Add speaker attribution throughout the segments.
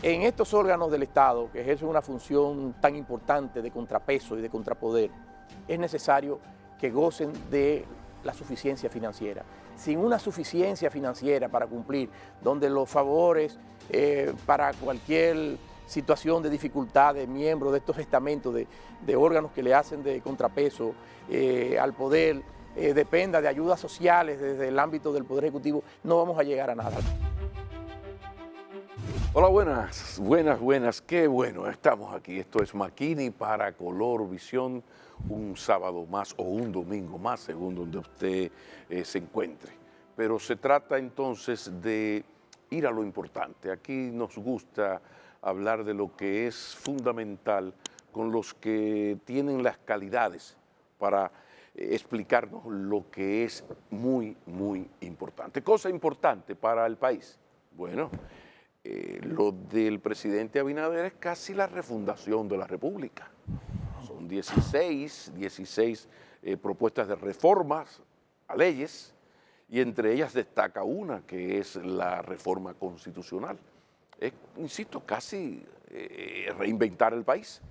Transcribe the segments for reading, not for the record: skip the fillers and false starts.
Speaker 1: En estos órganos del Estado, que ejercen una función tan importante de contrapeso y de contrapoder, es necesario que gocen de la suficiencia financiera. Sin una suficiencia financiera para cumplir, donde los favores para cualquier situación de dificultad de miembros de estos estamentos, de órganos que le hacen de contrapeso al poder, dependa de ayudas sociales desde el ámbito del Poder Ejecutivo, no vamos a llegar a nada.
Speaker 2: Hola, buenas, buenas, qué bueno, estamos aquí. Esto es Makini para Color Visión, un sábado más o un domingo más, según donde usted se encuentre. Pero se trata entonces de ir a lo importante. Aquí nos gusta hablar de lo que es fundamental con los que tienen las calidades para explicarnos lo que es muy, muy importante. Cosa importante para el país. Bueno, lo del presidente Abinader es casi la refundación de la República. Son 16 propuestas de reformas a leyes y entre ellas destaca una que es la reforma constitucional. Es, insisto, casi reinventar el país.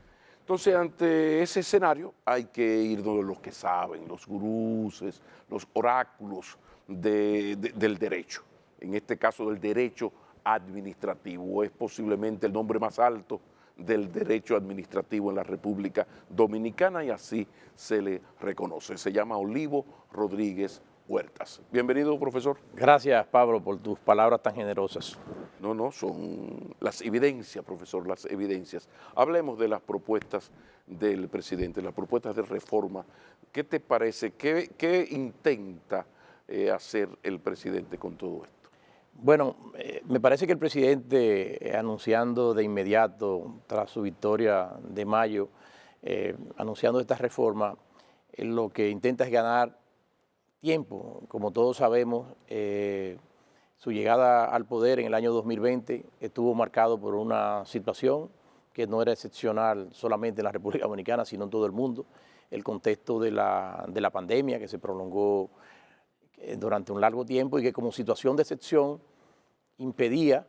Speaker 2: Entonces, ante ese escenario hay que ir donde los que saben, los guruses, los oráculos del derecho. En este caso, del derecho administrativo. Es posiblemente el nombre más alto del derecho administrativo en la República Dominicana y así se le reconoce. Se llama Olivo Rodríguez Huertas. Bienvenido, profesor.
Speaker 1: Gracias, Pablo, por tus palabras tan generosas.
Speaker 2: No, son las evidencias, profesor, las evidencias. Hablemos de las propuestas del presidente, las propuestas de reforma. ¿Qué te parece? ¿Qué intenta hacer el presidente con todo esto?
Speaker 1: Bueno, me parece que el presidente, anunciando de inmediato, tras su victoria de mayo, anunciando esta reforma, lo que intenta es ganar tiempo. Como todos sabemos, su llegada al poder en el año 2020 estuvo marcado por una situación que no era excepcional solamente en la República Dominicana, sino en todo el mundo, el contexto de la pandemia que se prolongó durante un largo tiempo y que como situación de excepción impedía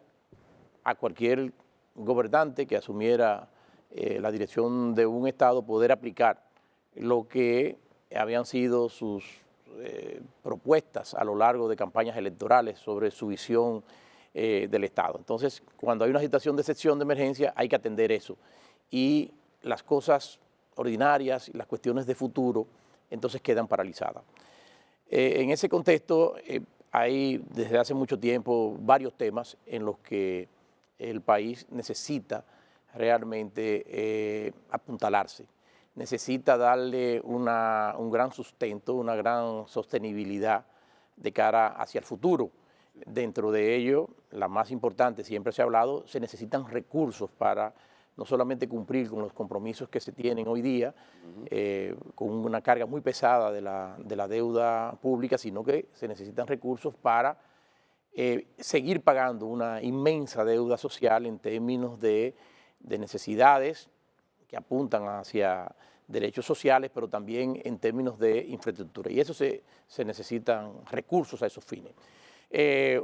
Speaker 1: a cualquier gobernante que asumiera la dirección de un Estado poder aplicar lo que habían sido sus propuestas a lo largo de campañas electorales sobre su visión del Estado. Entonces, cuando hay una situación de excepción, de emergencia, hay que atender eso. Y las cosas ordinarias y las cuestiones de futuro, entonces quedan paralizadas. En ese contexto, hay desde hace mucho tiempo varios temas en los que el país necesita realmente apuntalarse, necesita darle un gran sustento, una gran sostenibilidad de cara hacia el futuro. Dentro de ello, la más importante, siempre se ha hablado, se necesitan recursos para no solamente cumplir con los compromisos que se tienen hoy día, con una carga muy pesada de la deuda pública, sino que se necesitan recursos para seguir pagando una inmensa deuda social en términos de necesidades que apuntan hacia derechos sociales, pero también en términos de infraestructura. Y eso se necesitan recursos a esos fines.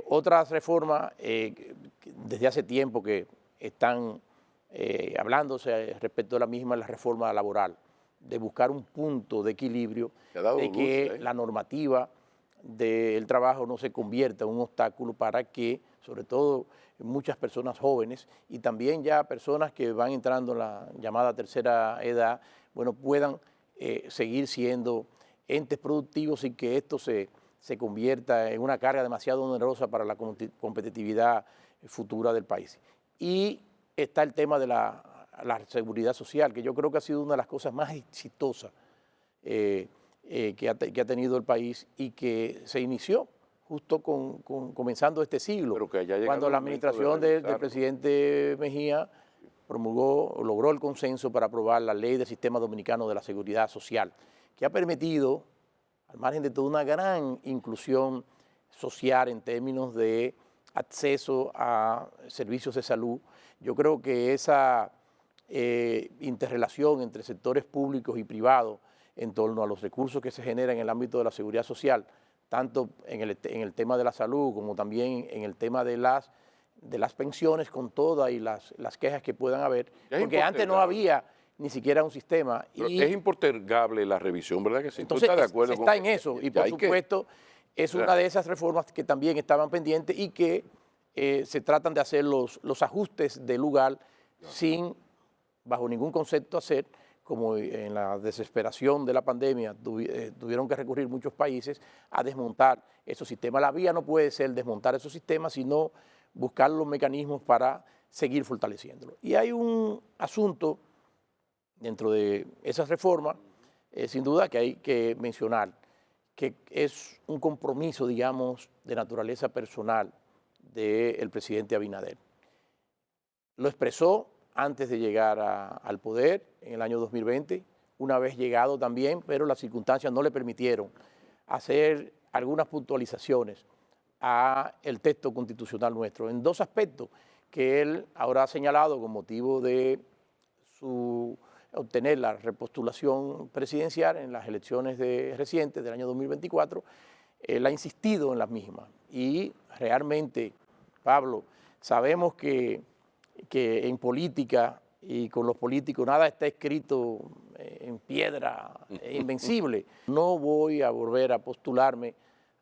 Speaker 1: Otras reformas desde hace tiempo que están hablándose respecto a la misma, la reforma laboral, de buscar un punto de equilibrio, de que la normativa del trabajo no se convierta en un obstáculo para que, sobre todo, muchas personas jóvenes y también ya personas que van entrando en la llamada tercera edad, bueno, puedan seguir siendo entes productivos y que esto se convierta en una carga demasiado onerosa para la competitividad futura del país. Y está el tema de la seguridad social, que yo creo que ha sido una de las cosas más exitosas que ha tenido el país y que se inició justo comenzando este siglo, cuando la administración del presidente Mejía promulgó, logró el consenso para aprobar la ley del Sistema Dominicano de la Seguridad Social, que ha permitido, al margen de toda una gran inclusión social en términos de acceso a servicios de salud. Yo creo que esa interrelación entre sectores públicos y privados en torno a los recursos que se generan en el ámbito de la seguridad social, tanto en el tema de la salud como también en el tema de de las pensiones con todas y las quejas que puedan haber,
Speaker 2: Es
Speaker 1: porque antes no había ni siquiera un sistema.
Speaker 2: Pero es impostergable la revisión, ¿verdad que sí? ¿Tú
Speaker 1: Entonces,
Speaker 2: estás de acuerdo
Speaker 1: está
Speaker 2: con
Speaker 1: en eso y
Speaker 2: ya
Speaker 1: por
Speaker 2: hay que-
Speaker 1: supuesto es una de esas reformas que también estaban pendientes y que se tratan de hacer los ajustes de lugar sin, bajo ningún concepto, hacer, como en la desesperación de la pandemia tuvieron que recurrir muchos países a desmontar esos sistemas. La vía no puede ser desmontar esos sistemas, sino buscar los mecanismos para seguir fortaleciéndolos. Y hay un asunto dentro de esas reformas, sin duda que hay que mencionar, que es un compromiso, digamos, de naturaleza personal del presidente Abinader. Lo expresó antes de llegar al poder en el año 2020, una vez llegado también, pero las circunstancias no le permitieron hacer algunas puntualizaciones a el texto constitucional nuestro en dos aspectos que él ahora ha señalado con motivo de obtener la repostulación presidencial en las elecciones recientes del año 2024. Él ha insistido en las mismas y realmente, Pablo, sabemos que en política y con los políticos nada está escrito en piedra invencible. No voy a volver a postularme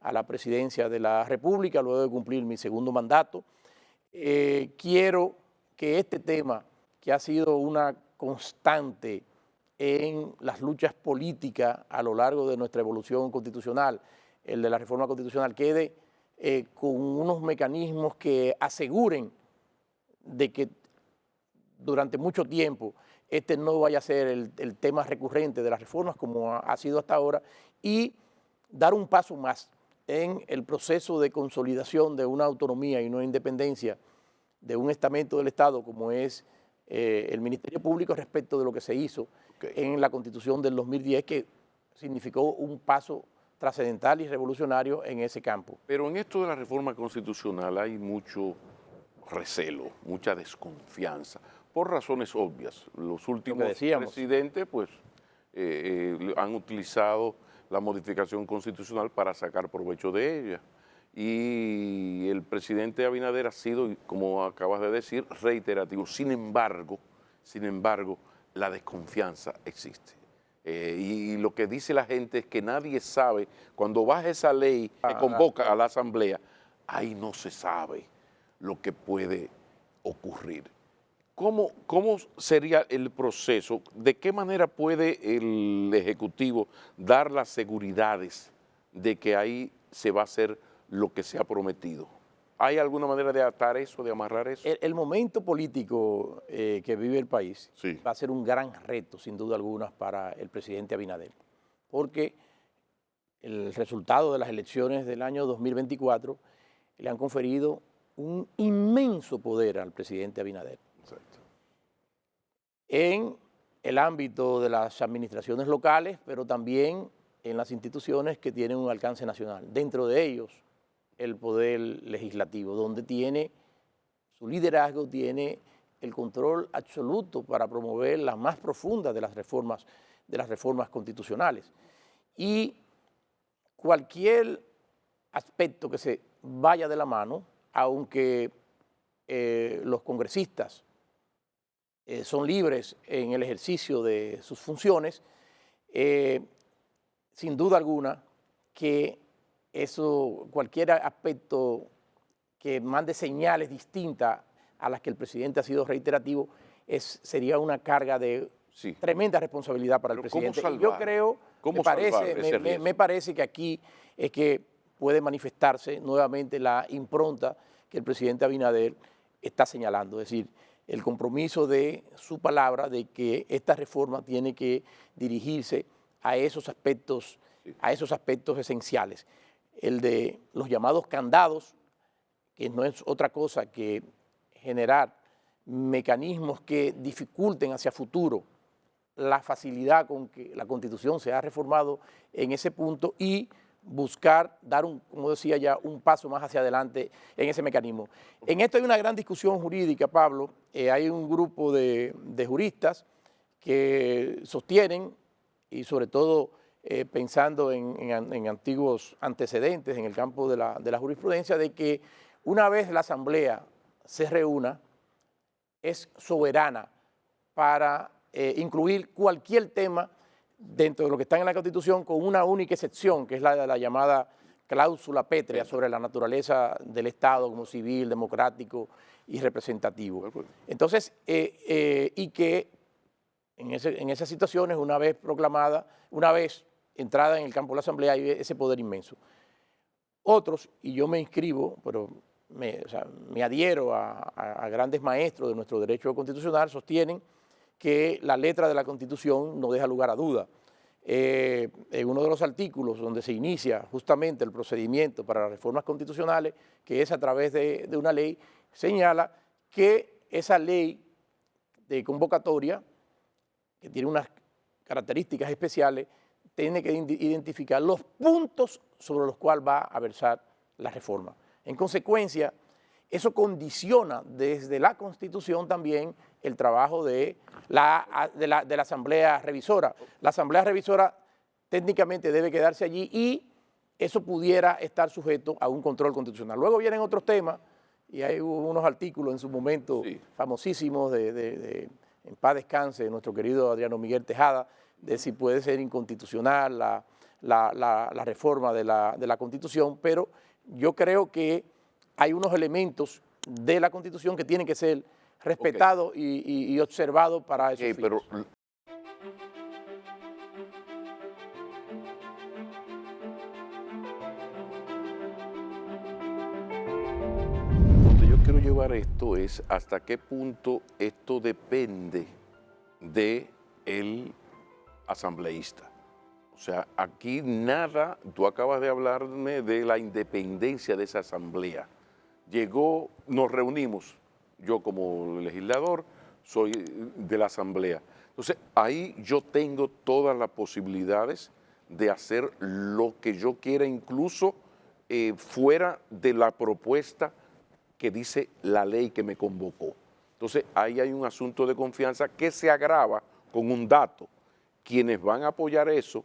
Speaker 1: a la presidencia de la República luego de cumplir mi segundo mandato. Quiero que este tema, que ha sido una constante en las luchas políticas a lo largo de nuestra evolución constitucional, el de la reforma constitucional, quede con unos mecanismos que aseguren de que durante mucho tiempo este no vaya a ser el tema recurrente de las reformas como ha sido hasta ahora, y dar un paso más en el proceso de consolidación de una autonomía y una independencia de un estamento del Estado como es el Ministerio Público respecto de lo que se hizo en la Constitución del 2010, que significó un paso trascendental y revolucionario en ese campo.
Speaker 2: Pero en esto de la reforma constitucional hay mucho recelo, mucha desconfianza, por razones obvias. Los últimos presidentes pues, han utilizado la modificación constitucional para sacar provecho de ella. Y el presidente Abinader ha sido, como acabas de decir, reiterativo. Sin embargo, la desconfianza existe. Y lo que dice la gente es que nadie sabe, cuando baja esa ley que convoca a la Asamblea, ahí no se sabe lo que puede ocurrir. ¿Cómo sería el proceso? ¿De qué manera puede el Ejecutivo dar las seguridades de que ahí se va a hacer lo que se ha prometido? ¿Hay alguna manera de atar eso, de amarrar eso?
Speaker 1: El momento político que vive el país
Speaker 2: sí.
Speaker 1: va a ser un gran reto, sin duda alguna, para el presidente Abinader, porque el resultado de las elecciones del año 2024 le han conferido un inmenso poder al presidente Abinader.
Speaker 2: Exacto.
Speaker 1: En el ámbito de las administraciones locales, pero también en las instituciones que tienen un alcance nacional. Dentro de ellos, el poder legislativo, donde tiene su liderazgo, tiene el control absoluto para promover las más profundas de las reformas constitucionales. Y cualquier aspecto que se vaya de la mano, aunque los congresistas son libres en el ejercicio de sus funciones, sin duda alguna que cualquier aspecto que mande señales distintas a las que el presidente ha sido reiterativo, sería una carga de tremenda responsabilidad para el presidente. Y yo creo, me parece que aquí es que puede manifestarse nuevamente la impronta que el presidente Abinader está señalando, es decir, el compromiso de su palabra de que esta reforma tiene que dirigirse a esos aspectos esenciales. El de los llamados candados, que no es otra cosa que generar mecanismos que dificulten hacia futuro la facilidad con que la Constitución se ha reformado en ese punto y buscar dar, como decía ya, un paso más hacia adelante en ese mecanismo. En esto hay una gran discusión jurídica, Pablo. Hay un grupo de juristas que sostienen, y sobre todo pensando en antiguos antecedentes en el campo de la jurisprudencia, de que una vez la Asamblea se reúna es soberana para incluir cualquier tema dentro de lo que está en la Constitución, con una única excepción, que es la de la llamada cláusula pétrea sobre la naturaleza del Estado como civil, democrático y representativo. Entonces, y que en esas situaciones, una vez proclamada, una vez entrada en el campo de la Asamblea, hay ese poder inmenso. Otros, y yo me inscribo, pero me adhiero a grandes maestros de nuestro derecho constitucional, sostienen que la letra de la Constitución no deja lugar a duda. En uno de los artículos donde se inicia justamente el procedimiento para las reformas constitucionales, que es a través de una ley, señala que esa ley de convocatoria, que tiene unas características especiales, tiene que identificar los puntos sobre los cuales va a versar la reforma. En consecuencia, eso condiciona desde la Constitución también el trabajo de la Asamblea Revisora. La Asamblea Revisora técnicamente debe quedarse allí y eso pudiera estar sujeto a un control constitucional. Luego vienen otros temas y hay unos artículos en su momento famosísimos en paz descanse, de nuestro querido Adriano Miguel Tejada, de si puede ser inconstitucional la reforma de la Constitución, pero yo creo que hay unos elementos de la Constitución que tienen que ser respetados y observados para esos fines.
Speaker 2: Pero donde yo quiero llevar esto es hasta qué punto esto depende del asambleísta. O sea, aquí nada, tú acabas de hablarme de la independencia de esa asamblea. Llegó, nos reunimos, yo como legislador soy de la asamblea. Entonces, ahí yo tengo todas las posibilidades de hacer lo que yo quiera, incluso fuera de la propuesta que dice la ley que me convocó. Entonces, ahí hay un asunto de confianza que se agrava con un dato. Quienes van a apoyar eso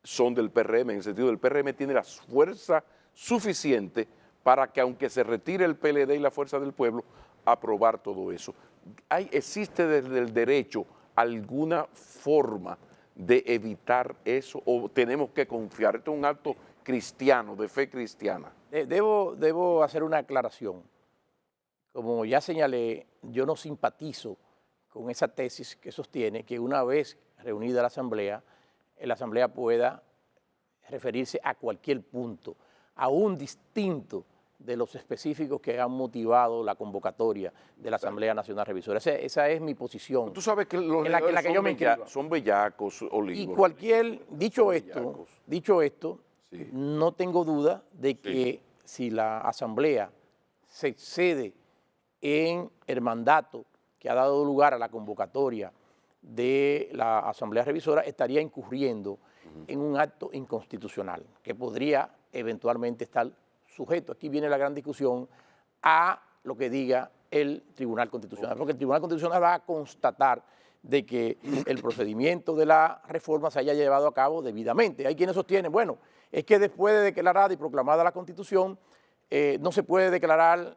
Speaker 2: son del PRM, en el sentido del PRM tiene la fuerza suficiente para que, aunque se retire el PLD y la Fuerza del Pueblo, aprobar todo eso. ¿Existe desde el derecho alguna forma de evitar eso o tenemos que confiar? Esto es un acto cristiano, de fe cristiana.
Speaker 1: Debo hacer una aclaración. Como ya señalé, yo no simpatizo con esa tesis que sostiene que una vez reunida la Asamblea pueda referirse a cualquier punto, aún distinto de los específicos que han motivado la convocatoria de la Asamblea Nacional Revisora. Esa es mi posición.
Speaker 2: Tú sabes que los
Speaker 1: en la que yo me inscribo.
Speaker 2: Son bellacos, Olivo.
Speaker 1: Y cualquier, dicho esto, sí, no tengo duda de que si la Asamblea se excede en el mandato que ha dado lugar a la convocatoria de la Asamblea Revisora, estaría incurriendo en un acto inconstitucional que podría eventualmente estar sujeto, aquí viene la gran discusión, a lo que diga el Tribunal Constitucional, porque el Tribunal Constitucional va a constatar de que el procedimiento de la reforma se haya llevado a cabo debidamente. Hay quienes sostienen, bueno, es que después de declarada y proclamada la Constitución, no se puede declarar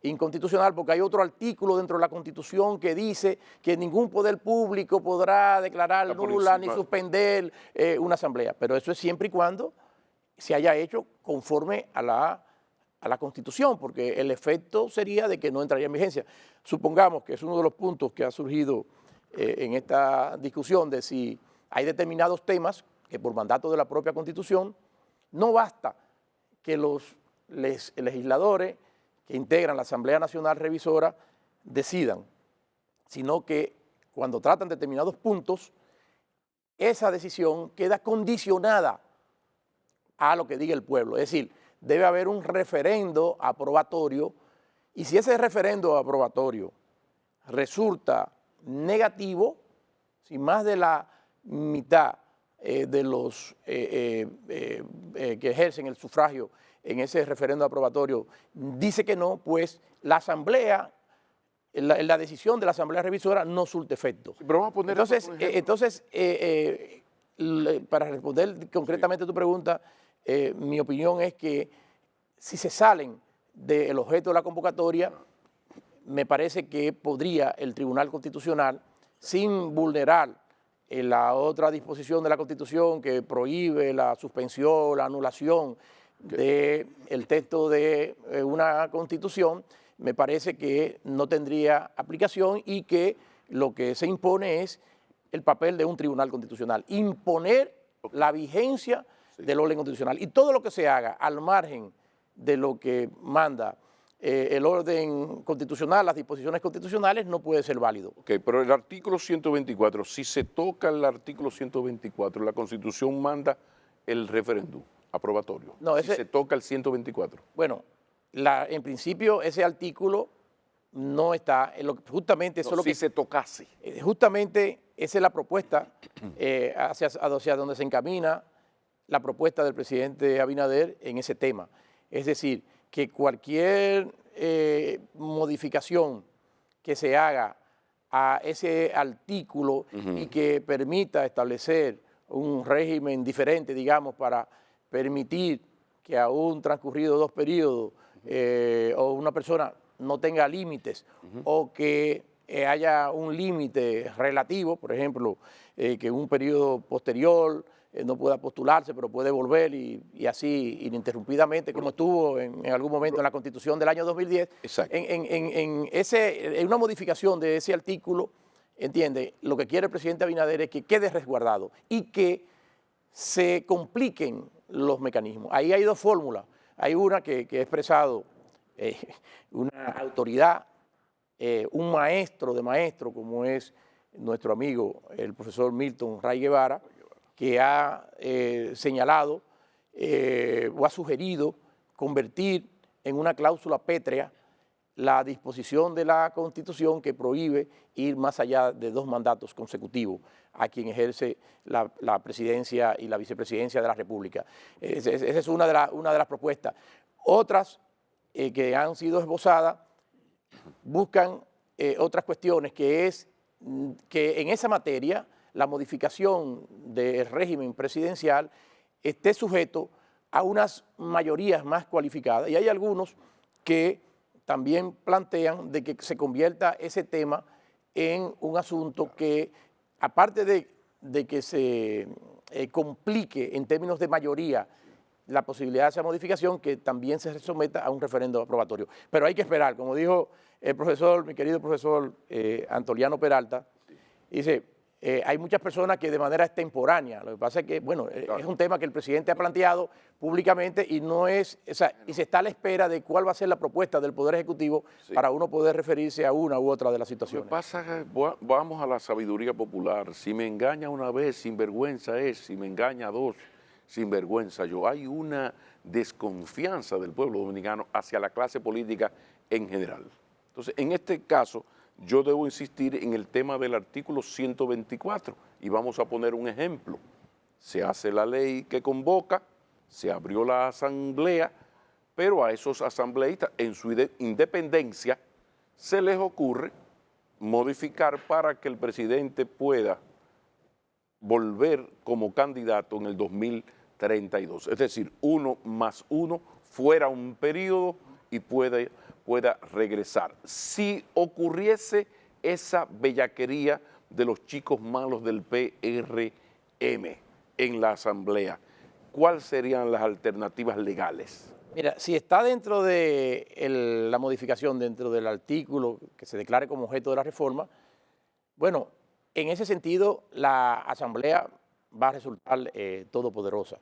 Speaker 1: inconstitucional porque hay otro artículo dentro de la Constitución que dice que ningún poder público podrá declarar nula ni suspender una asamblea. Pero eso es siempre y cuando se haya hecho conforme a la Constitución, porque el efecto sería de que no entraría en vigencia. Supongamos que es uno de los puntos que ha surgido en esta discusión de si hay determinados temas que por mandato de la propia Constitución no basta que los legisladores que integran la Asamblea Nacional Revisora decidan, sino que cuando tratan determinados puntos, esa decisión queda condicionada a lo que diga el pueblo. Es decir, debe haber un referendo aprobatorio y si ese referendo aprobatorio resulta negativo, si más de la mitad de los que ejercen el sufragio en ese referendo aprobatorio dice que no, pues la Asamblea, la decisión de la Asamblea Revisora no surte efecto.
Speaker 2: Pero vamos a poner
Speaker 1: entonces, para responder concretamente a tu pregunta, mi opinión es que si se salen del objeto de la convocatoria, me parece que podría el Tribunal Constitucional, sin vulnerar la otra disposición de la Constitución que prohíbe la suspensión, la anulación del texto de una Constitución, me parece que no tendría aplicación y que lo que se impone es el papel de un Tribunal Constitucional, imponer la vigencia del orden constitucional. Y todo lo que se haga al margen de lo que manda el orden constitucional, las disposiciones constitucionales, no puede ser válido.
Speaker 2: Ok, pero el artículo 124, si se toca el artículo 124, la Constitución manda el referéndum aprobatorio.
Speaker 1: No,
Speaker 2: si se toca el 124.
Speaker 1: Bueno, en principio ese artículo no está, justamente eso
Speaker 2: No,
Speaker 1: es lo
Speaker 2: si
Speaker 1: que...
Speaker 2: se tocase.
Speaker 1: Justamente esa es la propuesta hacia donde se encamina la propuesta del presidente Abinader en ese tema. Es decir, que cualquier modificación que se haga a ese artículo y que permita establecer un régimen diferente, digamos, para permitir que aún transcurridos 2 periodos o una persona no tenga límites o que haya un límite relativo, por ejemplo, que un periodo posterior no pueda postularse, pero puede volver y así ininterrumpidamente, como estuvo en algún momento en la Constitución del año 2010.
Speaker 2: Exacto.
Speaker 1: En una modificación de ese artículo, entiende, lo que quiere el presidente Abinader es que quede resguardado y que se compliquen los mecanismos. Ahí hay 2 fórmulas. Hay una que ha expresado una autoridad, un maestro de maestros, como es nuestro amigo el profesor Milton Ray Guevara, que ha señalado o ha sugerido convertir en una cláusula pétrea la disposición de la Constitución que prohíbe ir más allá de 2 mandatos consecutivos a quien ejerce la presidencia y la vicepresidencia de la República. Esa es una de las propuestas. Otras que han sido esbozadas buscan otras cuestiones, que es que en esa materia la modificación del régimen presidencial esté sujeto a unas mayorías más cualificadas. Y hay algunos que también plantean de que se convierta ese tema en un asunto que, aparte de que se complique en términos de mayoría la posibilidad de esa modificación, que también se someta a un referendo aprobatorio. Pero hay que esperar, como dijo el profesor, mi querido profesor Antoliano Peralta, dice, hay muchas personas que de manera extemporánea, lo que pasa es que, bueno, claro, es un tema que el presidente ha planteado públicamente y no es, o sea, y se está a la espera de cuál va a ser la propuesta del Poder Ejecutivo para uno poder referirse a una u otra de las situaciones.
Speaker 2: Lo que pasa es que vamos a la sabiduría popular. Si me engaña una vez, sinvergüenza es; si me engaña 2, sinvergüenza yo. Hay una desconfianza del pueblo dominicano hacia la clase política en general. Entonces, en este caso, yo debo insistir en el tema del artículo 124 y vamos a poner un ejemplo. Se hace la ley que convoca, se abrió la asamblea, pero a esos asambleístas en su independencia se les ocurre modificar para que el presidente pueda volver como candidato en el 2032. Es decir, 1 más 1 fuera un periodo y pueda regresar. Si ocurriese esa bellaquería de los chicos malos del PRM en la asamblea, ¿cuáles serían las alternativas legales?
Speaker 1: Mira, si está dentro de la modificación, dentro del artículo que se declare como objeto de la reforma, bueno, en ese sentido la asamblea va a resultar todopoderosa.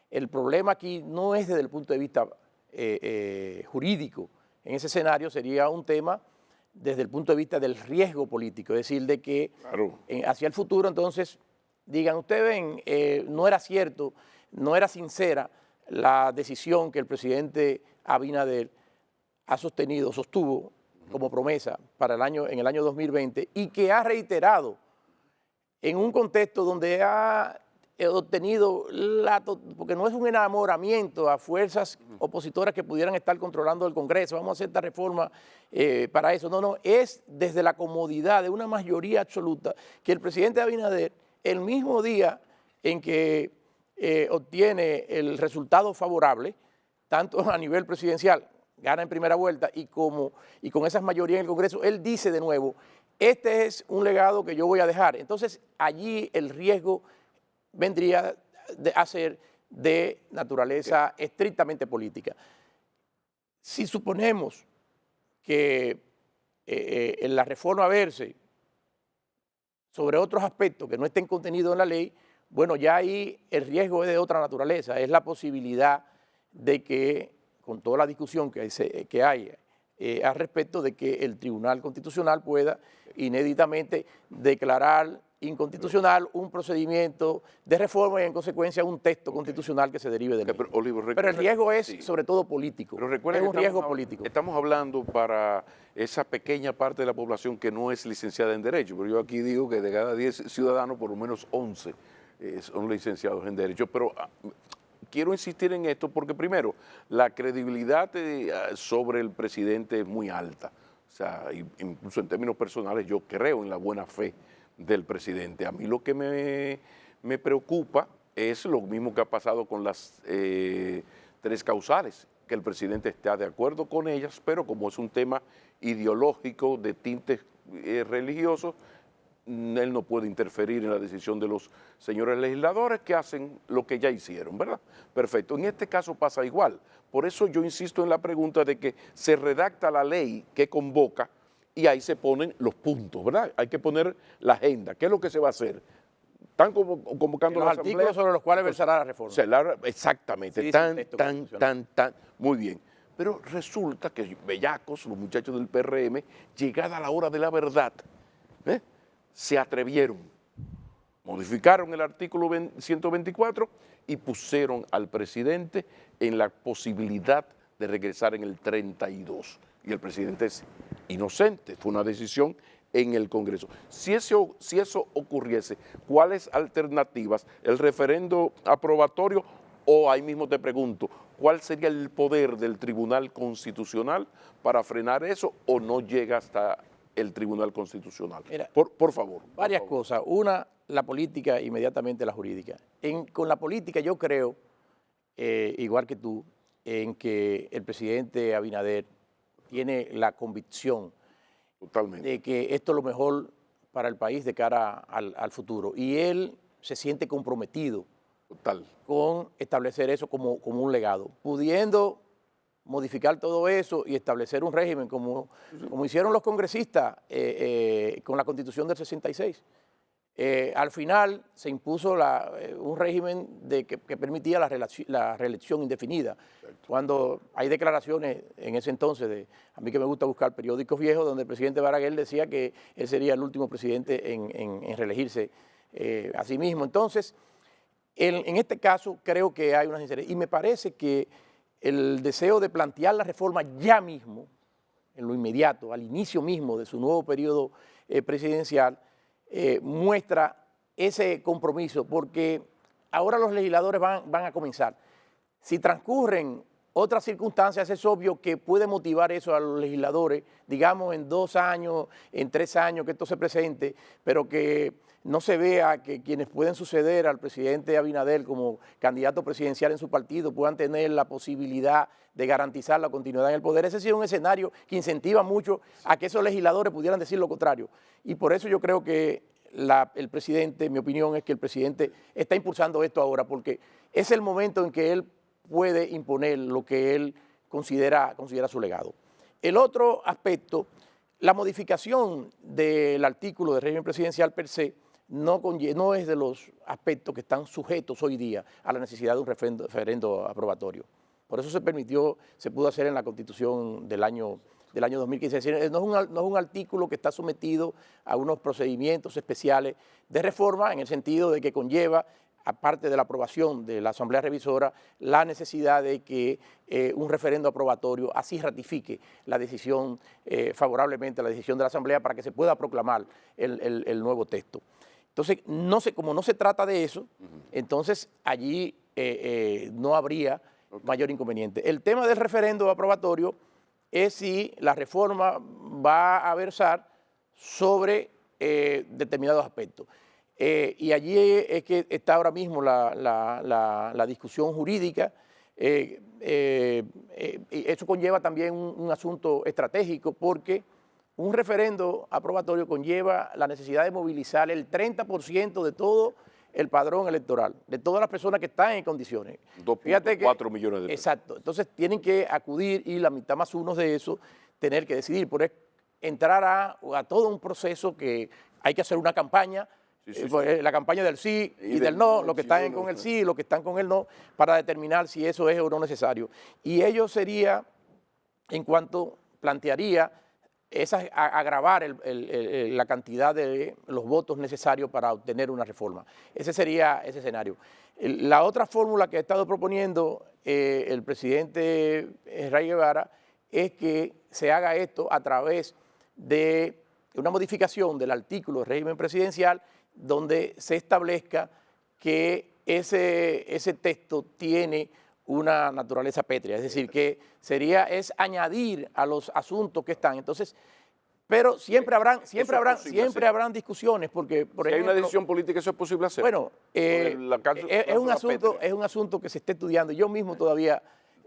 Speaker 1: El problema aquí no es desde el punto de vista jurídico. En ese escenario sería un tema desde el punto de vista del riesgo político, es decir, de que
Speaker 2: claro,
Speaker 1: hacia el futuro entonces digan, ustedes ven, no era cierto, no era sincera la decisión que el presidente Abinader sostuvo como promesa para en el año 2020 y que ha reiterado en un contexto donde ha obtenido, porque no es un enamoramiento a fuerzas opositoras que pudieran estar controlando el Congreso, vamos a hacer esta reforma para eso, no, es desde la comodidad de una mayoría absoluta que el presidente Abinader, el mismo día en que obtiene el resultado favorable, tanto a nivel presidencial gana en primera vuelta y con esas mayorías en el Congreso, él dice de nuevo, este es un legado que yo voy a dejar. Entonces, allí el riesgo vendría a ser de naturaleza estrictamente política. Si suponemos que en la reforma verse sobre otros aspectos que no estén contenidos en la ley, bueno, ya ahí el riesgo es de otra naturaleza, es la posibilidad de que, con toda la discusión que hay al respecto, de que el Tribunal Constitucional pueda inéditamente declarar inconstitucional un procedimiento de reforma y en consecuencia un texto constitucional que se derive de él. Pero el riesgo es sobre todo político,
Speaker 2: pero
Speaker 1: es un riesgo político.
Speaker 2: Estamos hablando para esa pequeña parte de la población que no es licenciada en Derecho, pero yo aquí digo que de cada 10 ciudadanos por lo menos 11 son licenciados en Derecho, pero quiero insistir en esto porque primero, la credibilidad sobre el presidente es muy alta, o sea, incluso en términos personales yo creo en la buena fe del presidente. A mí lo que me preocupa es lo mismo que ha pasado con las 3 causales, que el presidente está de acuerdo con ellas, pero como es un tema ideológico de tintes religiosos, él no puede interferir en la decisión de los señores legisladores que hacen lo que ya hicieron, ¿verdad? Perfecto. En este caso pasa igual. Por eso yo insisto en la pregunta de que se redacta la ley que convoca y ahí se ponen los puntos, ¿verdad? Hay que poner la agenda. ¿Qué es lo que se va a hacer? Están convocando
Speaker 1: los artículos sobre los cuales versará la reforma.
Speaker 2: Exactamente.
Speaker 1: Sí,
Speaker 2: Muy bien. Pero resulta que bellacos, los muchachos del PRM, llegada la hora de la verdad, se atrevieron, modificaron el artículo 124 y pusieron al presidente en la posibilidad de regresar en el 32. Y el presidente es inocente, fue una decisión en el Congreso. Si eso ocurriese, ¿cuáles alternativas? ¿El referendo aprobatorio? O ahí mismo te pregunto, ¿cuál sería el poder del Tribunal Constitucional para frenar eso o no llega hasta el Tribunal Constitucional?
Speaker 1: Mira,
Speaker 2: por favor.
Speaker 1: Varias cosas. Una, la política, inmediatamente la jurídica. Con la política yo creo, igual que tú, en que el presidente Abinader tiene la convicción
Speaker 2: Totalmente.
Speaker 1: de que esto es lo mejor para el país de cara al futuro. Y él se siente comprometido con establecer eso como un legado, pudiendo modificar todo eso y establecer un régimen como hicieron los congresistas con la Constitución del 66. Al final se impuso un régimen que permitía la reelección indefinida. Cuando hay declaraciones en ese entonces, a mí que me gusta buscar periódicos viejos, donde el presidente Balaguer decía que él sería el último presidente en reelegirse a sí mismo. Entonces, en este caso creo que hay una sinceridad. Y me parece que el deseo de plantear la reforma ya mismo, en lo inmediato, al inicio mismo de su nuevo periodo presidencial, muestra ese compromiso, porque ahora los legisladores van a comenzar. Si transcurren otras circunstancias, es obvio que puede motivar eso a los legisladores, digamos en 2 años, en 3 años que esto se presente, pero que no se vea que quienes pueden suceder al presidente Abinader como candidato presidencial en su partido puedan tener la posibilidad de garantizar la continuidad en el poder. Ese sí es un escenario que incentiva mucho a que esos legisladores pudieran decir lo contrario. Y por eso yo creo que el presidente, mi opinión es que el presidente está impulsando esto ahora, porque es el momento en que él puede imponer lo que él considera su legado. El otro aspecto, la modificación del artículo de régimen presidencial per se, no es de los aspectos que están sujetos hoy día a la necesidad de un referendo aprobatorio. Por eso se pudo hacer en la Constitución del año 2015. Es decir, no es un artículo que está sometido a unos procedimientos especiales de reforma en el sentido de que conlleva, aparte de la aprobación de la Asamblea Revisora, la necesidad de que un referendo aprobatorio así ratifique la decisión, favorablemente la decisión de la Asamblea para que se pueda proclamar el nuevo texto. Entonces, como no se trata de eso, entonces allí no habría mayor inconveniente. El tema del referendo aprobatorio es si la reforma va a versar sobre determinados aspectos. Y allí es que está ahora mismo la discusión jurídica Y eso conlleva también un asunto estratégico porque un referendo aprobatorio conlleva la necesidad de movilizar el 30% de todo el padrón electoral, de todas las personas que están en condiciones.
Speaker 2: 2.4 millones de personas.
Speaker 1: Exacto. Entonces tienen que acudir y la mitad más uno de eso tener que decidir. Por eso entrar a todo un proceso que hay que hacer una campaña, la campaña del sí y del no, los que están con el sí y los que están con el no, para determinar si eso es o no necesario. Y ello sería, en cuanto plantearía, agravar la cantidad de los votos necesarios para obtener una reforma. Ese sería ese escenario. La otra fórmula que ha estado proponiendo el presidente Ray Guevara es que se haga esto a través de una modificación del artículo del régimen presidencial donde se establezca que ese texto tiene una naturaleza pétrea, es decir, que es añadir a los asuntos que están. Entonces, pero siempre habrán discusiones, porque, por ejemplo,
Speaker 2: hay una decisión política, ¿eso es posible hacer?
Speaker 1: Bueno, es un asunto que se está estudiando. Yo mismo todavía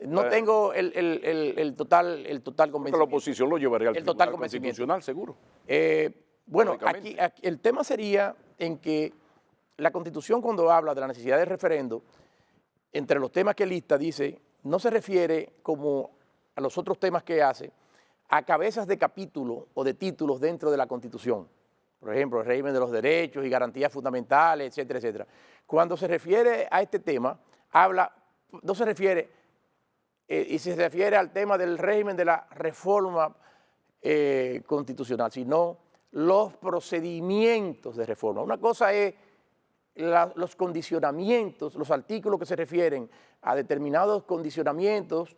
Speaker 1: no tengo el total convencimiento.
Speaker 2: La oposición lo llevaría al Tribunal Constitucional, seguro.
Speaker 1: Bueno, aquí el tema sería en que la Constitución, cuando habla de la necesidad de referendo, entre los temas que lista, dice, no se refiere como a los otros temas que hace, a cabezas de capítulo o de títulos dentro de la Constitución. Por ejemplo, el régimen de los derechos y garantías fundamentales, etcétera, etcétera. Cuando se refiere a este tema, no se refiere, y se refiere al tema del régimen de la reforma constitucional, sino los procedimientos de reforma. Una cosa es los condicionamientos, los artículos que se refieren a determinados condicionamientos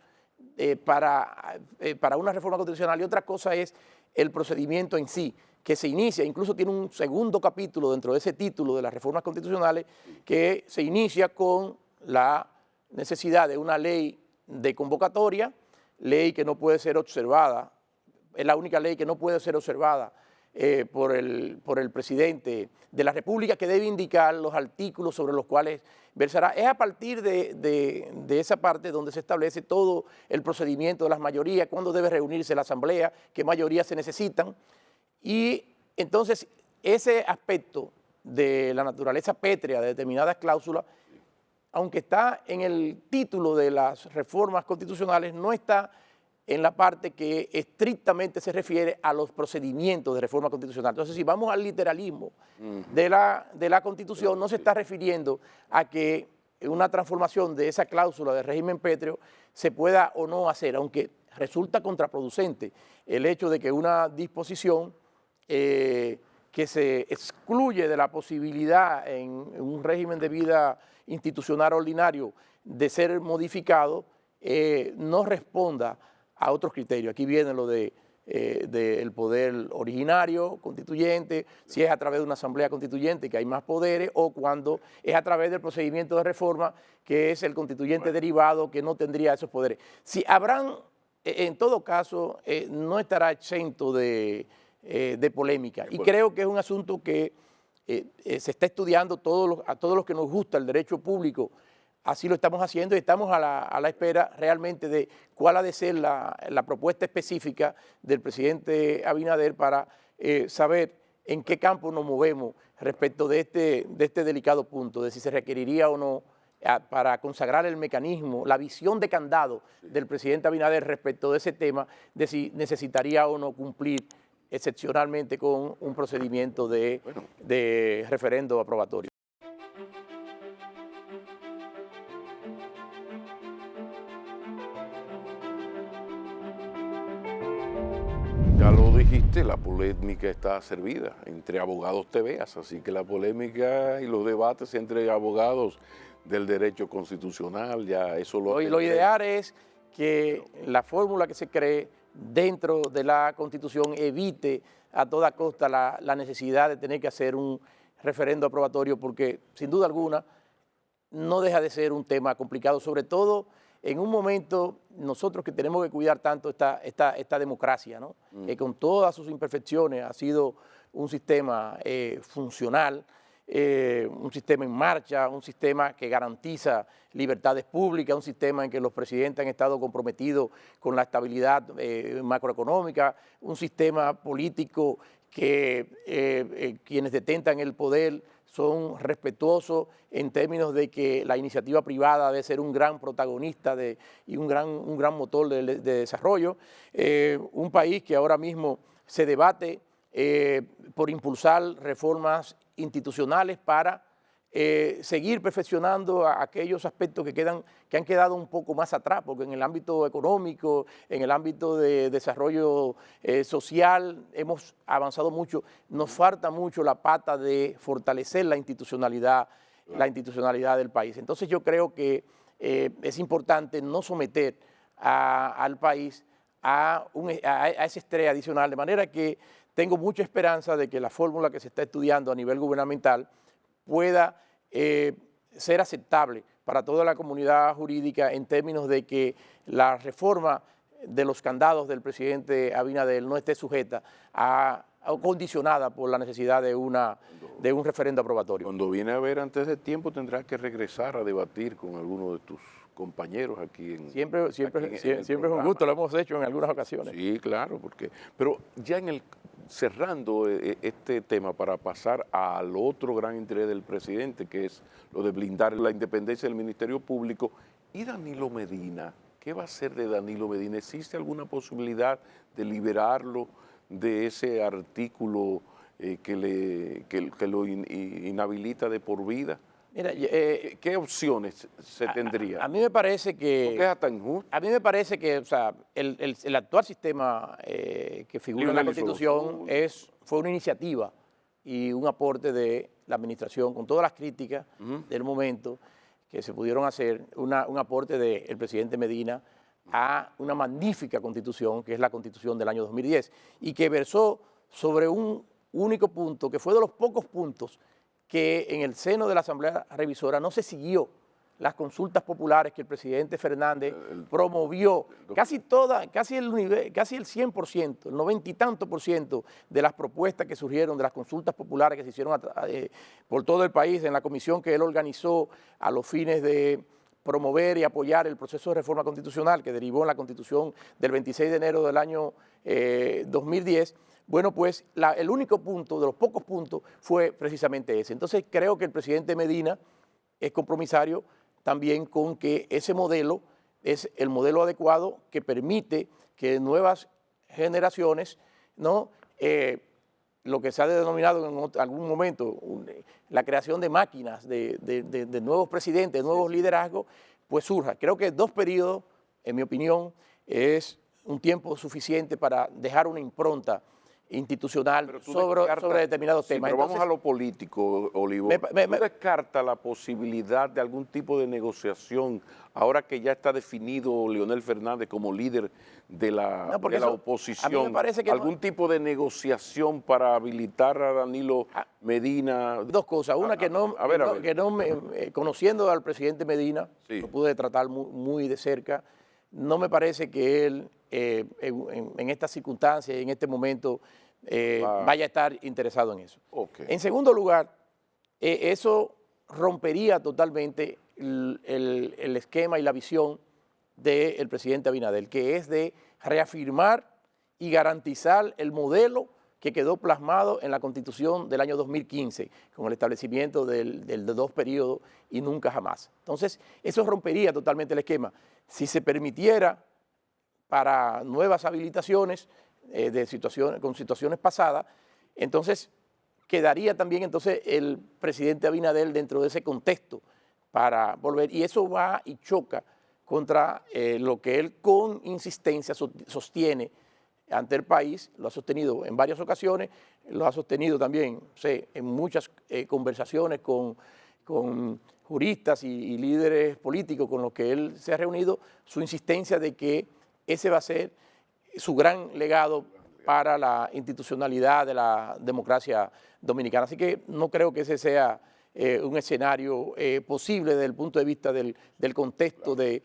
Speaker 1: para una reforma constitucional, y otra cosa es el procedimiento en sí, que se inicia, incluso tiene un segundo capítulo dentro de ese título de las reformas constitucionales, que se inicia con la necesidad de una ley de convocatoria, ley que no puede ser observada, es la única ley que no puede ser observada por el presidente de la República, que debe indicar los artículos sobre los cuales versará. Es a partir de esa parte donde se establece todo el procedimiento de las mayorías, cuándo debe reunirse la Asamblea, qué mayorías se necesitan. Y entonces ese aspecto de la naturaleza pétrea de determinadas cláusulas, aunque está en el título de las reformas constitucionales, no está en la parte que estrictamente se refiere a los procedimientos de reforma constitucional. Entonces, si vamos al literalismo de la Constitución, no se está refiriendo a que una transformación de esa cláusula de régimen pétreo se pueda o no hacer, aunque resulta contraproducente el hecho de que una disposición que se excluye de la posibilidad en un régimen de vida institucional ordinario de ser modificado, no responda a otros criterios. Aquí viene lo del poder originario, constituyente, si es a través de una asamblea constituyente que hay más poderes, o cuando es a través del procedimiento de reforma que es el constituyente derivado que no tendría esos poderes. Si habrán, en todo caso, no estará exento de polémica. Y creo que es un asunto que se está estudiando a todos los que nos gusta el derecho público. Así lo estamos haciendo y estamos a la espera realmente de cuál ha de ser la propuesta específica del presidente Abinader para saber en qué campo nos movemos respecto de este delicado punto, de si se requeriría o no para consagrar el mecanismo, la visión de candado del presidente Abinader respecto de ese tema, de si necesitaría o no cumplir excepcionalmente con un procedimiento de referendo aprobatorio.
Speaker 2: Ya lo dijiste, la polémica está servida, entre abogados te veas, así que la polémica y los debates entre abogados del derecho constitucional, ya eso
Speaker 1: lo ideal es que la fórmula que se cree dentro de la Constitución evite a toda costa la necesidad de tener que hacer un referendo aprobatorio, porque sin duda alguna no deja de ser un tema complicado, sobre todo en un momento nosotros que tenemos que cuidar tanto esta democracia, ¿no? Que con todas sus imperfecciones ha sido un sistema funcional, un sistema en marcha, un sistema que garantiza libertades públicas, un sistema en que los presidentes han estado comprometidos con la estabilidad macroeconómica, un sistema político que quienes detentan el poder son respetuosos en términos de que la iniciativa privada debe ser un gran protagonista y un gran motor de desarrollo. Un país que ahora mismo se debate por impulsar reformas institucionales para seguir perfeccionando aquellos aspectos que han quedado un poco más atrás, porque en el ámbito económico, en el ámbito de desarrollo social, hemos avanzado mucho. Nos falta mucho la pata de fortalecer la institucionalidad del país. Entonces yo creo que es importante no someter al país a ese estrés adicional, de manera que tengo mucha esperanza de que la fórmula que se está estudiando a nivel gubernamental pueda ser aceptable para toda la comunidad jurídica en términos de que la reforma de los candados del presidente Abinader no esté sujeta o condicionada por la necesidad de un referendo aprobatorio.
Speaker 2: Cuando viene a ver antes de tiempo tendrás que regresar a debatir con alguno de tus compañeros aquí en
Speaker 1: Siempre es un gusto, lo hemos hecho en algunas ocasiones.
Speaker 2: Sí, claro, pero ya cerrando este tema para pasar al otro gran interés del presidente, que es lo de blindar la independencia del Ministerio Público, y Danilo Medina, ¿qué va a hacer de Danilo Medina? ¿Existe alguna posibilidad de liberarlo de ese artículo que lo inhabilita de por vida?
Speaker 1: Mira,
Speaker 2: ¿Qué opciones se tendría?
Speaker 1: a mí me parece que...
Speaker 2: ¿Por qué es tan injusto?
Speaker 1: A mí me parece que, o sea, el actual sistema que figura en la Constitución fue una iniciativa y un aporte de la administración, con todas las críticas del momento que se pudieron hacer, un aporte del presidente Medina a una magnífica Constitución, que es la Constitución del año 2010, y que versó sobre un único punto, que fue de los pocos puntos que en el seno de la Asamblea Revisora no se siguió las consultas populares que el presidente Fernández promovió. Casi el 100%, el 90 y tanto por ciento de las propuestas que surgieron de las consultas populares que se hicieron por todo el país en la comisión que él organizó a los fines de promover y apoyar el proceso de reforma constitucional que derivó en la Constitución del 26 de enero del año 2010, bueno, pues el único punto, de los pocos puntos, fue precisamente ese. Entonces creo que el presidente Medina es compromisario también con que ese modelo es el modelo adecuado que permite que nuevas generaciones, ¿no? Lo que se ha denominado en algún momento la creación de máquinas, de nuevos presidentes, de nuevos liderazgos, pues surja. Creo que 2 periodos, en mi opinión, es un tiempo suficiente para dejar una impronta institucional sobre determinados temas.
Speaker 2: Pero vamos a lo político, Olivo. ¿Tú descartas la posibilidad de algún tipo de negociación ahora que ya está definido Leonel Fernández como líder de la oposición?
Speaker 1: A mí me parece que
Speaker 2: ¿Algún tipo de negociación para habilitar a Danilo Medina?
Speaker 1: 2 cosas. Una, conociendo al presidente Medina, lo pude tratar muy de cerca, no me parece que él en estas circunstancias y en este momento vaya a estar interesado en eso.
Speaker 2: Okay.
Speaker 1: En segundo lugar, eso rompería totalmente el esquema y la visión del presidente Abinader, que es de reafirmar y garantizar el modelo que quedó plasmado en la Constitución del año 2015, con el establecimiento de 2 periodos y nunca jamás. Entonces, eso rompería totalmente el esquema. Si se permitiera para nuevas habilitaciones con situaciones pasadas, entonces quedaría también el presidente Abinader dentro de ese contexto para volver, y eso va y choca contra lo que él con insistencia sostiene ante el país, lo ha sostenido en varias ocasiones, lo ha sostenido también en muchas conversaciones con juristas y líderes políticos con los que él se ha reunido, su insistencia de que ese va a ser su gran legado para la institucionalidad de la democracia dominicana. Así que no creo que ese sea un escenario posible desde el punto de vista del contexto, del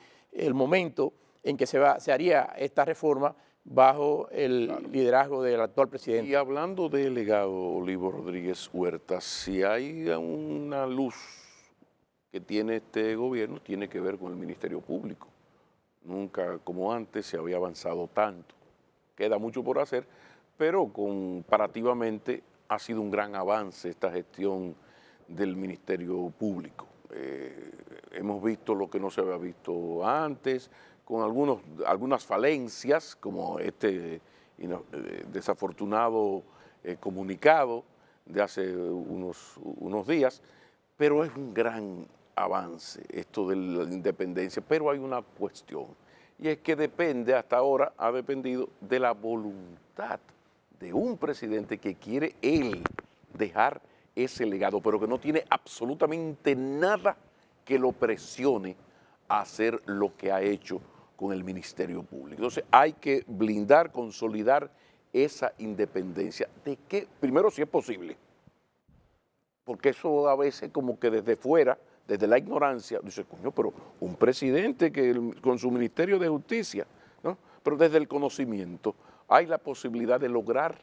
Speaker 1: momento en que se haría esta reforma, bajo el liderazgo del actual presidente.
Speaker 2: Y hablando de delegado Olivo Rodríguez Huerta, si hay una luz que tiene este gobierno, tiene que ver con el Ministerio Público. Nunca como antes se había avanzado tanto. Queda mucho por hacer, pero comparativamente ha sido un gran avance esta gestión del Ministerio Público. Hemos visto lo que no se había visto antes, con algunas falencias, como este desafortunado comunicado de hace unos días, pero es un gran avance esto de la independencia. Pero hay una cuestión, y es que depende, hasta ahora ha dependido de la voluntad de un presidente que quiere él dejar ese legado, pero que no tiene absolutamente nada que lo presione a hacer lo que ha hecho con el Ministerio Público. Entonces hay que blindar, consolidar esa independencia. ¿De qué? Primero, si es posible, porque eso a veces como que desde fuera, desde la ignorancia, dice, coño, pero un presidente que con su Ministerio de Justicia, ¿no? Pero desde el conocimiento, ¿hay la posibilidad de lograr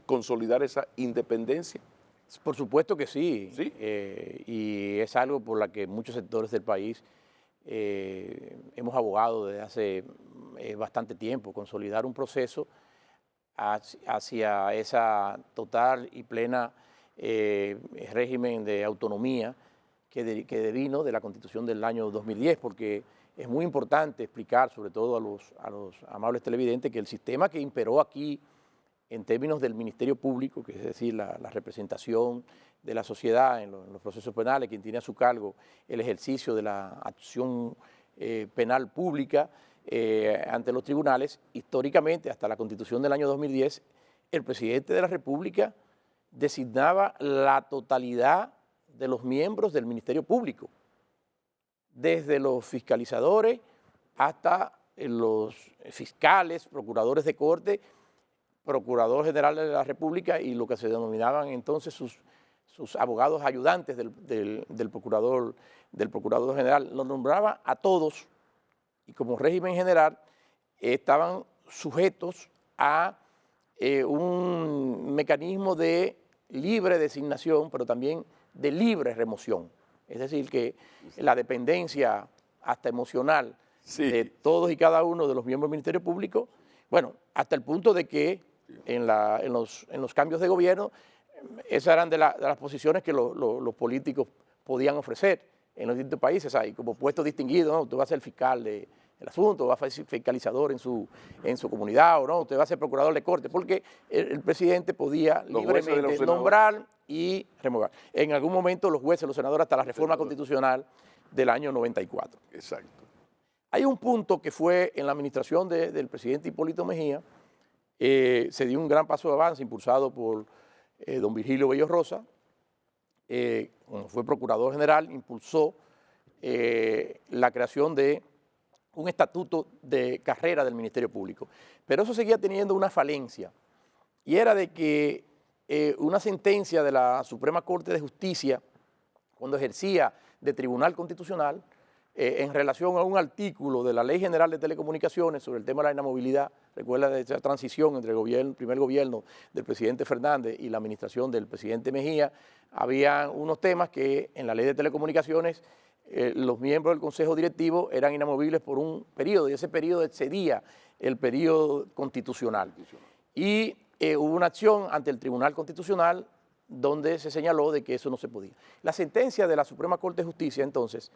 Speaker 2: consolidar esa independencia?
Speaker 1: Por supuesto que sí,
Speaker 2: ¿Sí?
Speaker 1: Y es algo por la que muchos sectores del país hemos abogado desde hace bastante tiempo, consolidar un proceso hacia esa total y plena régimen de autonomía que devino de la Constitución del año 2010, porque es muy importante explicar, sobre todo a los amables televidentes, que el sistema que imperó aquí en términos del Ministerio Público, que es decir, la representación de la sociedad en los procesos penales, quien tiene a su cargo el ejercicio de la acción penal pública ante los tribunales, históricamente, hasta la Constitución del año 2010, el presidente de la República designaba la totalidad de los miembros del Ministerio Público, desde los fiscalizadores hasta los fiscales, procuradores de corte, Procurador General de la República y lo que se denominaban entonces sus abogados ayudantes del Procurador General. Los nombraba a todos y como régimen general estaban sujetos a un mecanismo de libre designación, pero también de libre remoción. Es decir, que la dependencia hasta emocional de todos y cada uno de los miembros del Ministerio Público, bueno, hasta el punto de que en los cambios de gobierno, esas eran de las posiciones que los políticos podían ofrecer en los distintos países, hay como puestos distinguidos, ¿no? Usted va a ser fiscal del asunto, va a ser fiscalizador en su comunidad, o no, usted va a ser procurador de corte, porque el presidente podía libremente nombrar y remover. En algún momento los jueces, los senadores, hasta la reforma constitucional del año 94.
Speaker 2: Exacto.
Speaker 1: Hay un punto que fue en la administración del presidente Hipólito Mejía, se dio un gran paso de avance impulsado por don Virgilio Bello Rosa, cuando fue procurador general, impulsó la creación de un estatuto de carrera del Ministerio Público. Pero eso seguía teniendo una falencia, y era de que una sentencia de la Suprema Corte de Justicia, cuando ejercía de Tribunal Constitucional, en relación a un artículo de la Ley General de Telecomunicaciones sobre el tema de la inamovilidad, recuerda de esa transición entre el primer gobierno del presidente Fernández y la administración del presidente Mejía, había unos temas que en la Ley de Telecomunicaciones los miembros del Consejo Directivo eran inamovibles por un periodo, y ese periodo excedía el periodo constitucional. Y hubo una acción ante el Tribunal Constitucional donde se señaló de que eso no se podía. La sentencia de la Suprema Corte de Justicia, entonces,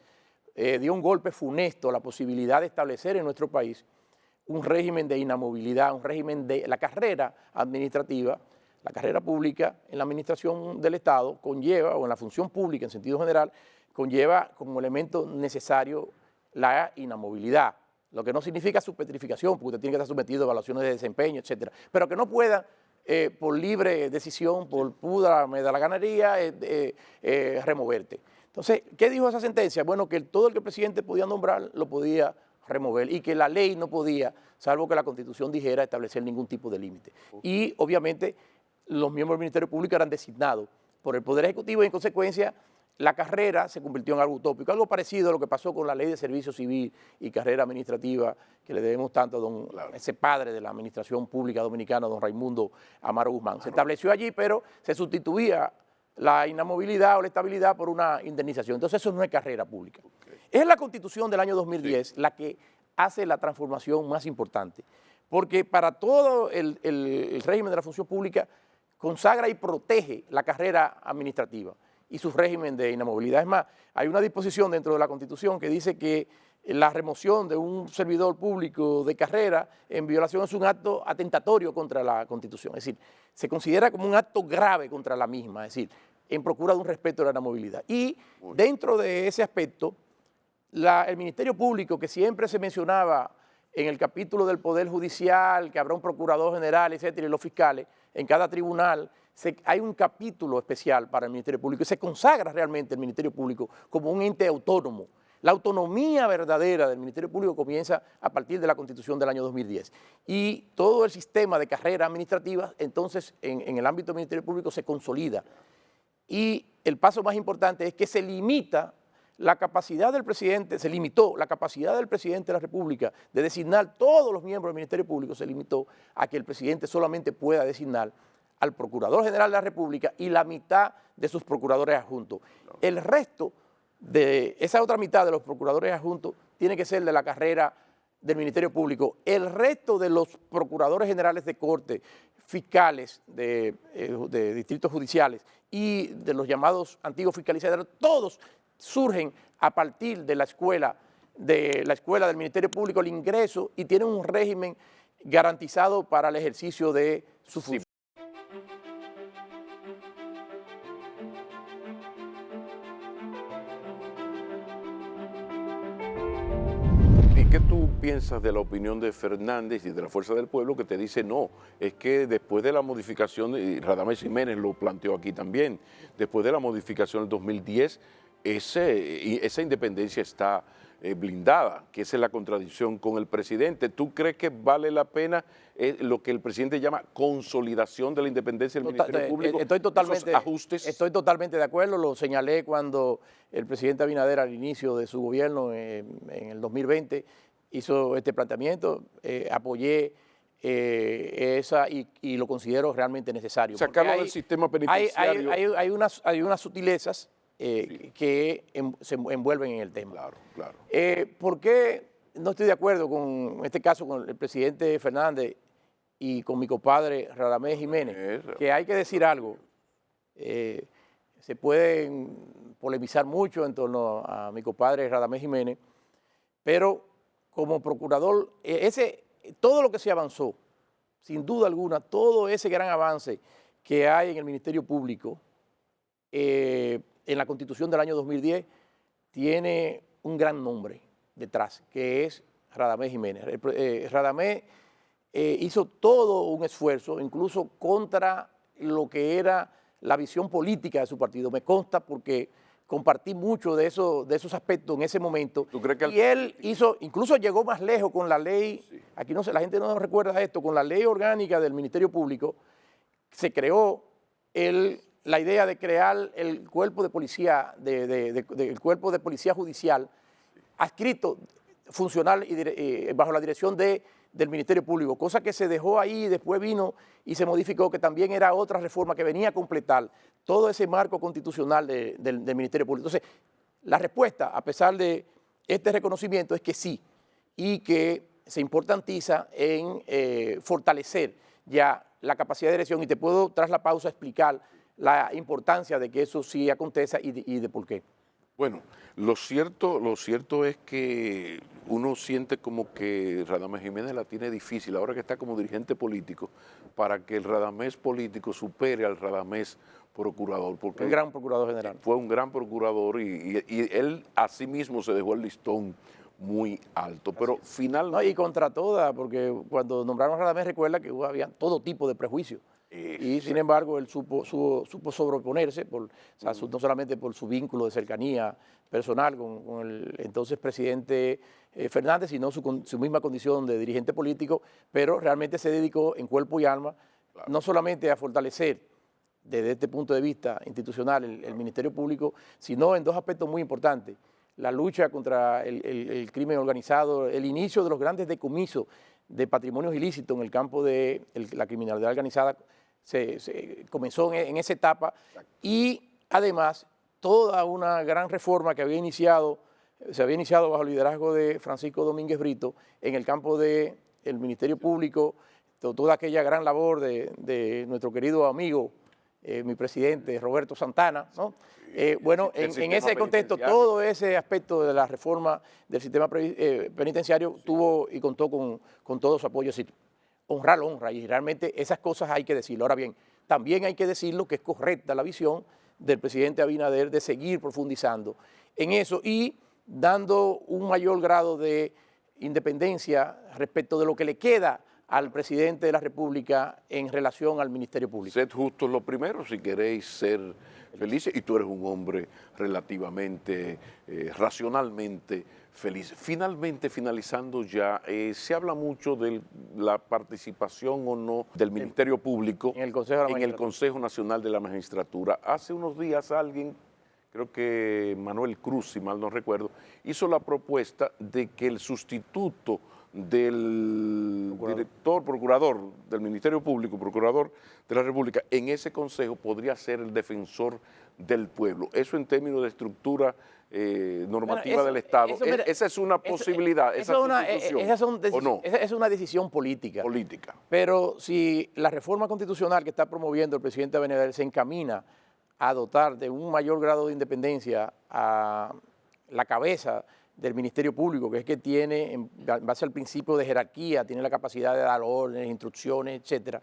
Speaker 1: dio un golpe funesto a la posibilidad de establecer en nuestro país un régimen de inamovilidad, un régimen de la carrera administrativa, la carrera pública en la administración del Estado conlleva, o en la función pública en sentido general, conlleva como elemento necesario la inamovilidad, lo que no significa su petrificación, porque usted tiene que estar sometido a evaluaciones de desempeño, etcétera, pero que no pueda por libre decisión, por pura me da la ganaría, removerte. Entonces, ¿qué dijo esa sentencia? Bueno, que todo el que el presidente podía nombrar lo podía remover y que la ley no podía, salvo que la Constitución dijera, establecer ningún tipo de límite. Y obviamente los miembros del Ministerio Público eran designados por el Poder Ejecutivo y en consecuencia la carrera se convirtió en algo utópico, algo parecido a lo que pasó con la Ley de Servicio Civil y Carrera Administrativa, que le debemos tanto a ese padre de la administración pública dominicana, don Raimundo Amaro Guzmán. Se estableció allí, pero se sustituía la inamovilidad o la estabilidad por una indemnización. Entonces eso no es carrera pública. Es la Constitución del año 2010 la que hace la transformación más importante, porque para todo el régimen de la función pública consagra y protege la carrera administrativa y su régimen de inamovilidad. Es más, hay una disposición dentro de la Constitución que dice que la remoción de un servidor público de carrera en violación es un acto atentatorio contra la Constitución. Es decir, se considera como un acto grave contra la misma, es decir, en procura de un respeto de la inamovilidad. Y dentro de ese aspecto, el Ministerio Público, que siempre se mencionaba en el capítulo del Poder Judicial, que habrá un procurador general, etcétera, y los fiscales, en cada tribunal, hay un capítulo especial para el Ministerio Público y se consagra realmente el Ministerio Público como un ente autónomo. La autonomía verdadera del Ministerio Público comienza a partir de la Constitución del año 2010 y todo el sistema de carrera administrativa, entonces, en el ámbito del Ministerio Público se consolida. Y el paso más importante es que se limita la capacidad del presidente, se limitó la capacidad del presidente de la República de designar todos los miembros del Ministerio Público, se limitó a que el presidente solamente pueda designar al Procurador General de la República y la mitad de sus procuradores adjuntos. El resto de esa otra mitad de los procuradores adjuntos tiene que ser de la carrera del Ministerio Público. El resto de los procuradores generales de corte, fiscales de distritos judiciales y de los llamados antiguos fiscalizadores, todos surgen a partir de la escuela del Ministerio Público, el ingreso, y tienen un régimen garantizado para el ejercicio de su función.
Speaker 2: ¿Y qué tú piensas de la opinión de Fernández y de la Fuerza del Pueblo que te dice no? Es que después de la modificación, y Radamés Jiménez lo planteó aquí también, después de la modificación del 2010, esa independencia está blindada, que esa es la contradicción con el presidente. ¿Tú crees que vale la pena lo que el presidente llama consolidación de la independencia del Ministerio Público? Esos ajustes.
Speaker 1: Estoy totalmente de acuerdo, lo señalé cuando el presidente Abinader al inicio de su gobierno en el 2020 hizo este planteamiento, apoyé y lo considero realmente necesario.
Speaker 2: Sacarlo del sistema penitenciario.
Speaker 1: Hay unas sutilezas que se envuelven en el tema.
Speaker 2: Claro, claro.
Speaker 1: ¿Por qué no estoy de acuerdo con este caso con el presidente Fernández y con mi compadre Radamés Jiménez? Que hay que decir algo. Se pueden polemizar mucho en torno a mi compadre Radamés Jiménez, pero como procurador, todo lo que se avanzó, sin duda alguna, todo ese gran avance que hay en el Ministerio Público, en la Constitución del año 2010, tiene un gran nombre detrás, que es Radamés Jiménez. Radamés hizo todo un esfuerzo, incluso contra lo que era la visión política de su partido. Me consta porque compartí mucho de esos aspectos en ese momento.
Speaker 2: ¿Tú crees que
Speaker 1: y él incluso llegó más lejos con la ley, aquí no sé, la gente no recuerda esto, con la ley orgánica del Ministerio Público, se creó la idea de crear el cuerpo de policía, el cuerpo de policía judicial, adscrito, funcional y bajo la dirección del Ministerio Público, cosa que se dejó ahí y después vino y se modificó, que también era otra reforma que venía a completar todo ese marco constitucional del Ministerio Público. Entonces, la respuesta, a pesar de este reconocimiento, es que sí, y que se importantiza en fortalecer ya la capacidad de dirección, y te puedo, tras la pausa, explicar la importancia de que eso sí acontezca y de por qué.
Speaker 2: Bueno, lo cierto es que uno siente como que Radamés Jiménez la tiene difícil, ahora que está como dirigente político, para que el Radamés político supere al Radamés procurador. Porque
Speaker 1: un gran procurador general.
Speaker 2: Fue un gran procurador y él a sí mismo se dejó el listón muy alto, pero finalmente...
Speaker 1: No, y contra toda, porque cuando nombraron a Radamés, recuerda que había todo tipo de prejuicios. Y sin embargo, él supo sobreponerse, no solamente por su vínculo de cercanía personal con el entonces presidente Fernández, sino su misma condición de dirigente político, pero realmente se dedicó en cuerpo y alma, no solamente a fortalecer desde este punto de vista institucional el Ministerio Público, sino en dos aspectos muy importantes. La lucha contra el crimen organizado, el inicio de los grandes decomisos de patrimonios ilícitos en el campo de la criminalidad organizada se comenzó en esa etapa, y además toda una gran reforma que se había iniciado bajo el liderazgo de Francisco Domínguez Brito en el campo del Ministerio Público, toda aquella gran labor de nuestro querido amigo, mi presidente Roberto Santana, ¿no? Bueno, en ese contexto, todo ese aspecto de la reforma del sistema penitenciario tuvo y contó con todo su apoyo. Así, honrar honra, y realmente esas cosas hay que decirlo. Ahora bien, también hay que decirlo que es correcta la visión del presidente Abinader de seguir profundizando en eso y dando un mayor grado de independencia respecto de lo que le queda al presidente de la República en relación al Ministerio Público.
Speaker 2: Sed justos lo primero si queréis ser felices, y tú eres un hombre relativamente, racionalmente feliz. Finalmente, finalizando ya, se habla mucho de la participación o no del Ministerio Público
Speaker 1: en el
Speaker 2: Consejo Nacional de la Magistratura. Hace unos días alguien, creo que Manuel Cruz, si mal no recuerdo, hizo la propuesta de que el sustituto del procurador del Ministerio Público, procurador de la República, en ese consejo podría ser el defensor del pueblo. Eso en términos de estructura normativa del Estado. Esa es una posibilidad, esa sustitución, ¿o no?
Speaker 1: Esa es una decisión política. Pero si la reforma constitucional que está promoviendo el presidente Abinader se encamina a dotar de un mayor grado de independencia a la cabeza del Ministerio Público, que es que tiene, en base al principio de jerarquía, tiene la capacidad de dar órdenes, instrucciones, etcétera.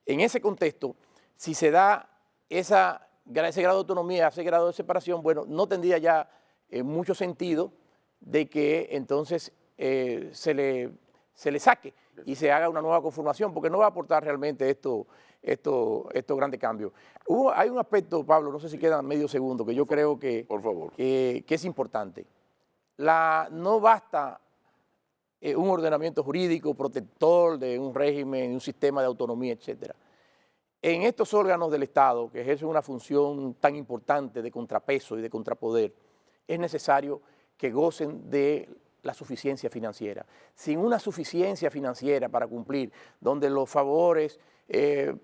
Speaker 1: En ese contexto, si se da ese grado de autonomía, ese grado de separación, bueno, no tendría ya mucho sentido de que entonces se le saque y se haga una nueva conformación, porque no va a aportar realmente estos grandes cambios. Hay un aspecto, Pablo, no sé si queda medio segundo, que yo creo que,
Speaker 2: por favor,
Speaker 1: que es importante. No basta un ordenamiento jurídico protector de un régimen, un sistema de autonomía, etcétera. En estos órganos del Estado, que ejercen una función tan importante de contrapeso y de contrapoder, es necesario que gocen de la suficiencia financiera. Sin una suficiencia financiera para cumplir, donde los favores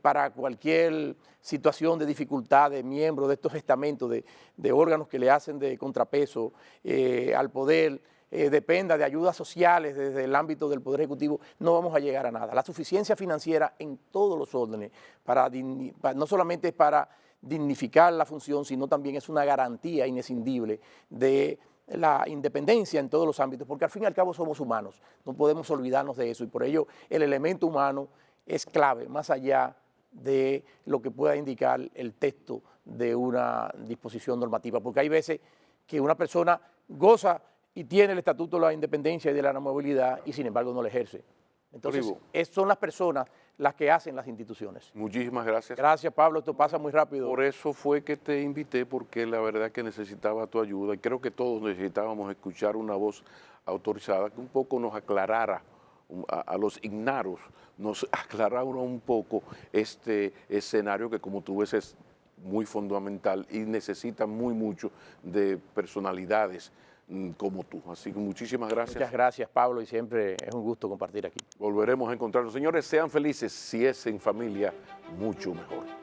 Speaker 1: para cualquier situación de dificultad de miembros de estos estamentos, de órganos que le hacen de contrapeso al poder, dependa de ayudas sociales desde el ámbito del Poder Ejecutivo, no vamos a llegar a nada. La suficiencia financiera en todos los órdenes, no solamente es para dignificar la función, sino también es una garantía inescindible de la independencia en todos los ámbitos, porque al fin y al cabo somos humanos, no podemos olvidarnos de eso, y por ello el elemento humano es clave, más allá de lo que pueda indicar el texto de una disposición normativa, porque hay veces que una persona goza y tiene el estatuto de la independencia y de la movilidad y sin embargo no lo ejerce. Entonces, son las personas las que hacen las instituciones.
Speaker 2: Muchísimas gracias.
Speaker 1: Gracias, Pablo, esto pasa muy rápido.
Speaker 2: Por eso fue que te invité, porque la verdad que necesitaba tu ayuda y creo que todos necesitábamos escuchar una voz autorizada que un poco nos aclarara a los ignaros, nos aclarara un poco este escenario que, como tú ves, es muy fundamental y necesita mucho de personalidades como tú. Así que muchísimas gracias.
Speaker 1: Muchas gracias, Pablo, y siempre es un gusto compartir aquí.
Speaker 2: Volveremos a encontrarnos. Señores, sean felices. Si es en familia, mucho mejor.